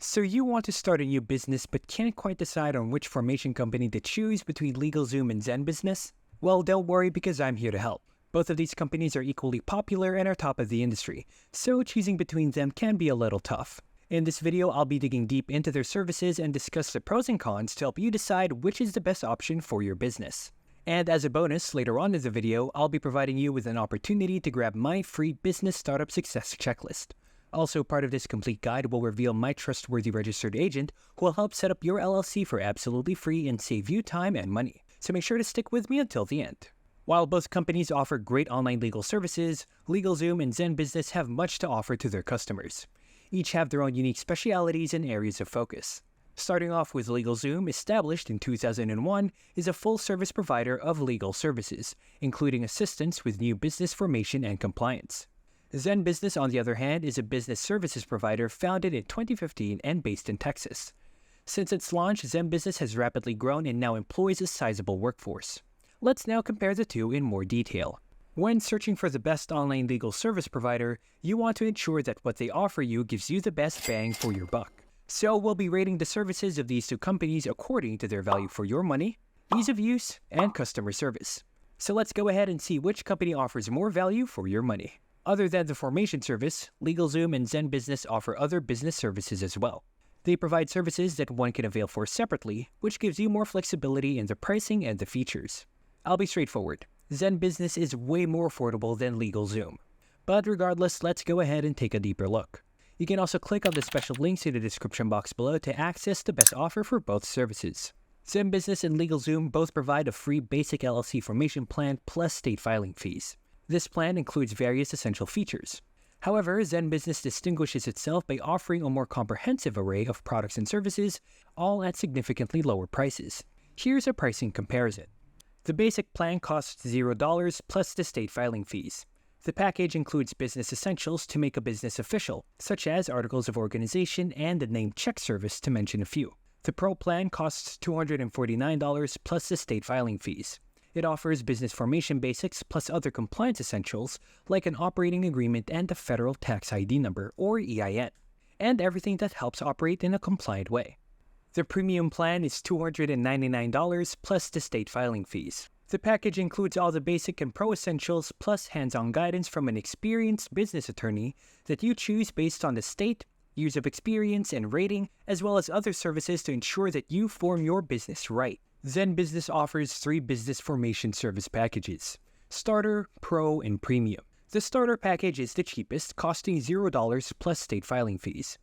So you want to start a new business but can't quite decide on which formation company to choose between LegalZoom and ZenBusiness? Well, don't worry because I'm here to help. Both of these companies are equally popular and are top of the industry, so choosing between them can be a little tough. In this video, I'll be digging deep into their services and discuss the pros and cons to help you decide which is the best option for your business. And as a bonus, later on in the video, I'll be providing you with an opportunity to grab my free business startup success checklist. Also, part of this complete guide will reveal my trustworthy registered agent who will help set up your LLC for absolutely free and save you time and money. So make sure to stick with me until the end. While both companies offer great online legal services, LegalZoom and ZenBusiness have much to offer to their customers. Each have their own unique specialities and areas of focus. Starting off with LegalZoom, established in 2001, is a full-service provider of legal services, including assistance with new business formation and compliance. ZenBusiness, on the other hand, is a business services provider founded in 2015 and based in Texas. Since its launch, ZenBusiness has rapidly grown and now employs a sizable workforce. Let's now compare the two in more detail. When searching for the best online legal service provider, you want to ensure that what they offer you gives you the best bang for your buck. So we'll be rating the services of these two companies according to their value for your money, ease of use, and customer service. So let's go ahead and see which company offers more value for your money. Other than the formation service, LegalZoom and ZenBusiness offer other business services as well. They provide services that one can avail for separately, which gives you more flexibility in the pricing and the features. I'll be straightforward. ZenBusiness is way more affordable than LegalZoom. But regardless, let's go ahead and take a deeper look. You can also click on the special links in the description box below to access the best offer for both services. ZenBusiness and LegalZoom both provide a free basic LLC formation plan plus state filing fees. This plan includes various essential features. However, ZenBusiness distinguishes itself by offering a more comprehensive array of products and services, all at significantly lower prices. Here's a pricing comparison. The basic plan costs $0 plus the state filing fees. The package includes business essentials to make a business official, such as articles of organization and a named check service, to mention a few. The Pro plan costs $249 plus the state filing fees. It offers business formation basics plus other compliance essentials like an operating agreement and a federal tax ID number, or EIN, and everything that helps operate in a compliant way. The Premium plan is $299 plus the state filing fees. The package includes all the basic and pro essentials plus hands-on guidance from an experienced business attorney that you choose based on the state, years of experience, and rating, as well as other services to ensure that you form your business right. ZenBusiness offers 3 business formation service packages: Starter, Pro, and Premium. The Starter package is the cheapest, costing $0 plus state filing fees.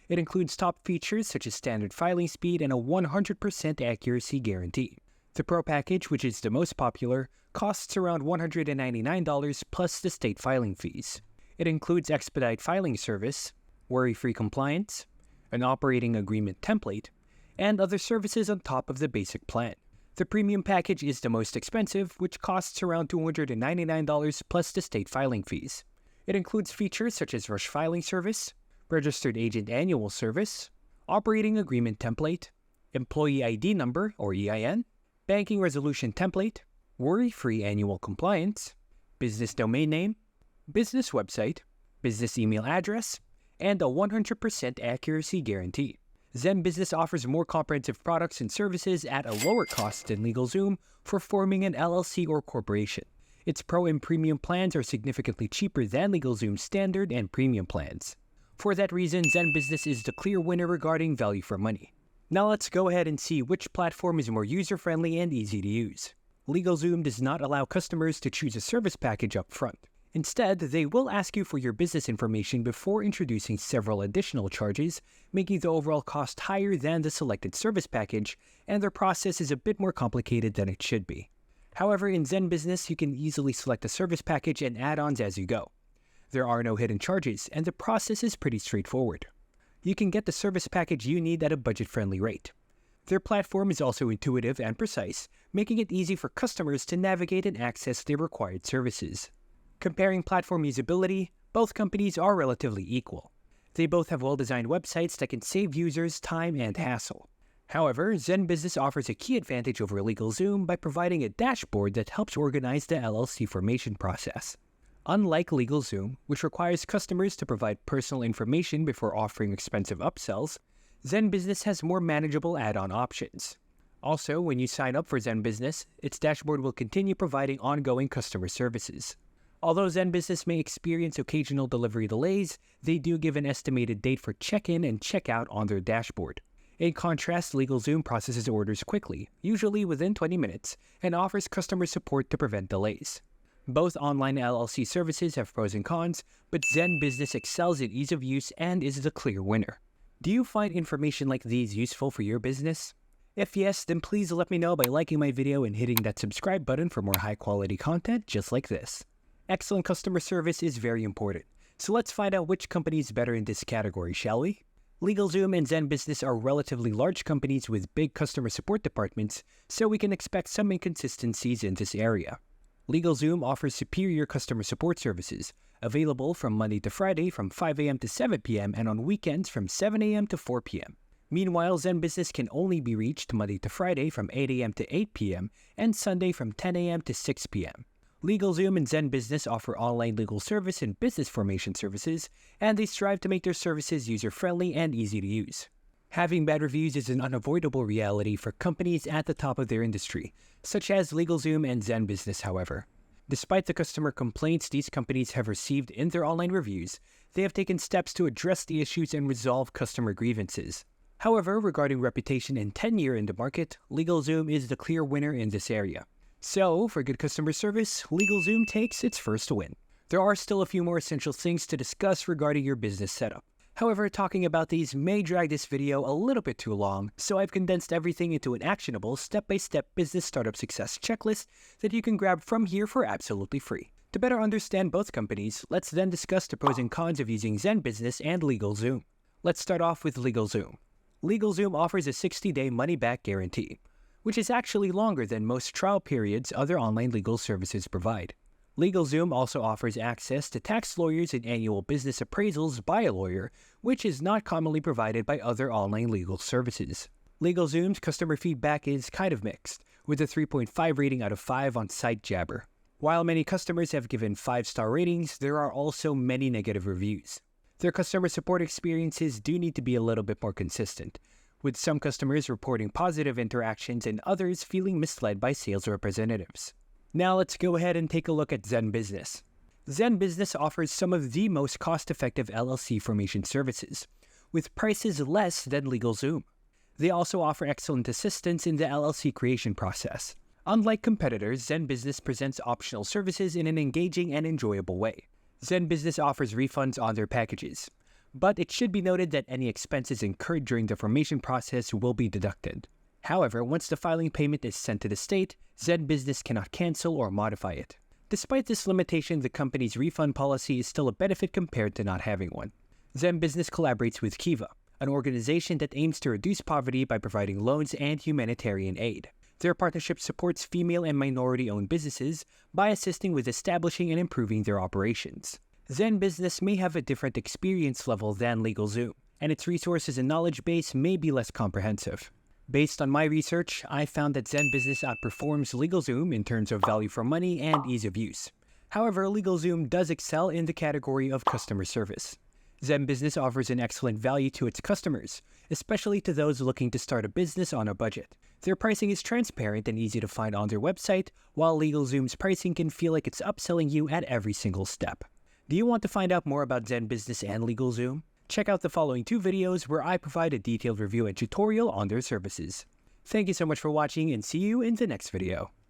It includes top features such as standard filing speed and a 100% accuracy guarantee. The Pro package, which is the most popular, costs around $199 plus the state filing fees. It includes expedite filing service, worry-free compliance, an operating agreement template, and other services on top of the basic plan. The Premium package is the most expensive, which costs around $299 plus the state filing fees. It includes features such as rush filing service, registered agent annual service, operating agreement template, employee ID number or EIN, banking resolution template, worry-free annual compliance, business domain name, business website, business email address, and a 100% accuracy guarantee. ZenBusiness offers more comprehensive products and services at a lower cost than LegalZoom for forming an LLC or corporation. Its Pro and Premium plans are significantly cheaper than LegalZoom's standard and premium plans. For that reason, ZenBusiness is the clear winner regarding value for money. Now let's go ahead and see which platform is more user-friendly and easy to use. LegalZoom does not allow customers to choose a service package up front. Instead, they will ask you for your business information before introducing several additional charges, making the overall cost higher than the selected service package, and their process is a bit more complicated than it should be. However, in ZenBusiness, you can easily select a service package and add-ons as you go. There are no hidden charges, and the process is pretty straightforward. You can get the service package you need at a budget-friendly rate. Their platform is also intuitive and precise, making it easy for customers to navigate and access their required services. Comparing platform usability, both companies are relatively equal. They both have well-designed websites that can save users time and hassle. However, ZenBusiness offers a key advantage over LegalZoom by providing a dashboard that helps organize the LLC formation process. Unlike LegalZoom, which requires customers to provide personal information before offering expensive upsells, ZenBusiness has more manageable add-on options. Also, when you sign up for ZenBusiness, its dashboard will continue providing ongoing customer services. Although ZenBusiness may experience occasional delivery delays, they do give an estimated date for check-in and check-out on their dashboard. In contrast, LegalZoom processes orders quickly, usually within 20 minutes, and offers customer support to prevent delays. Both online LLC services have pros and cons, but ZenBusiness excels in ease of use and is the clear winner. Do you find information like these useful for your business? If yes, then please let me know by liking my video and hitting that subscribe button for more high-quality content just like this. Excellent customer service is very important, so let's find out which company is better in this category, shall we? LegalZoom and ZenBusiness are relatively large companies with big customer support departments, so we can expect some inconsistencies in this area. LegalZoom offers superior customer support services, available from Monday to Friday from 5 a.m. to 7 p.m. and on weekends from 7 a.m. to 4 p.m. Meanwhile, ZenBusiness can only be reached Monday to Friday from 8 a.m. to 8 p.m. and Sunday from 10 a.m. to 6 p.m. LegalZoom and ZenBusiness offer online legal service and business formation services, and they strive to make their services user-friendly and easy to use. Having bad reviews is an unavoidable reality for companies at the top of their industry, such as LegalZoom and ZenBusiness, however. Despite the customer complaints these companies have received in their online reviews, they have taken steps to address the issues and resolve customer grievances. However, regarding reputation and tenure in the market, LegalZoom is the clear winner in this area. So, for good customer service, LegalZoom takes its first win. There are still a few more essential things to discuss regarding your business setup. However, talking about these may drag this video a little bit too long, so I've condensed everything into an actionable, step-by-step business startup success checklist that you can grab from here for absolutely free. To better understand both companies, let's then discuss the pros and cons of using ZenBusiness and LegalZoom. Let's start off with LegalZoom. LegalZoom offers a 60-day money-back guarantee, which is actually longer than most trial periods other online legal services provide. LegalZoom also offers access to tax lawyers and annual business appraisals by a lawyer, which is not commonly provided by other online legal services. LegalZoom's customer feedback is kind of mixed, with a 3.5 rating out of 5 on SiteJabber. While many customers have given 5-star ratings, there are also many negative reviews. Their customer support experiences do need to be a little bit more consistent, with some customers reporting positive interactions and others feeling misled by sales representatives. Now let's go ahead and take a look at ZenBusiness. ZenBusiness offers some of the most cost-effective LLC formation services, with prices less than LegalZoom. They also offer excellent assistance in the LLC creation process. Unlike competitors, ZenBusiness presents optional services in an engaging and enjoyable way. ZenBusiness offers refunds on their packages, but it should be noted that any expenses incurred during the formation process will be deducted. However, once the filing payment is sent to the state, ZenBusiness cannot cancel or modify it. Despite this limitation, the company's refund policy is still a benefit compared to not having one. ZenBusiness collaborates with Kiva, an organization that aims to reduce poverty by providing loans and humanitarian aid. Their partnership supports female and minority-owned businesses by assisting with establishing and improving their operations. ZenBusiness may have a different experience level than LegalZoom, and its resources and knowledge base may be less comprehensive. Based on my research, I found that ZenBusiness outperforms LegalZoom in terms of value for money and ease of use. However, LegalZoom does excel in the category of customer service. ZenBusiness offers an excellent value to its customers, especially to those looking to start a business on a budget. Their pricing is transparent and easy to find on their website, while LegalZoom's pricing can feel like it's upselling you at every single step. Do you want to find out more about ZenBusiness and LegalZoom? Check out the following 2 videos where I provide a detailed review and tutorial on their services. Thank you so much for watching and see you in the next video.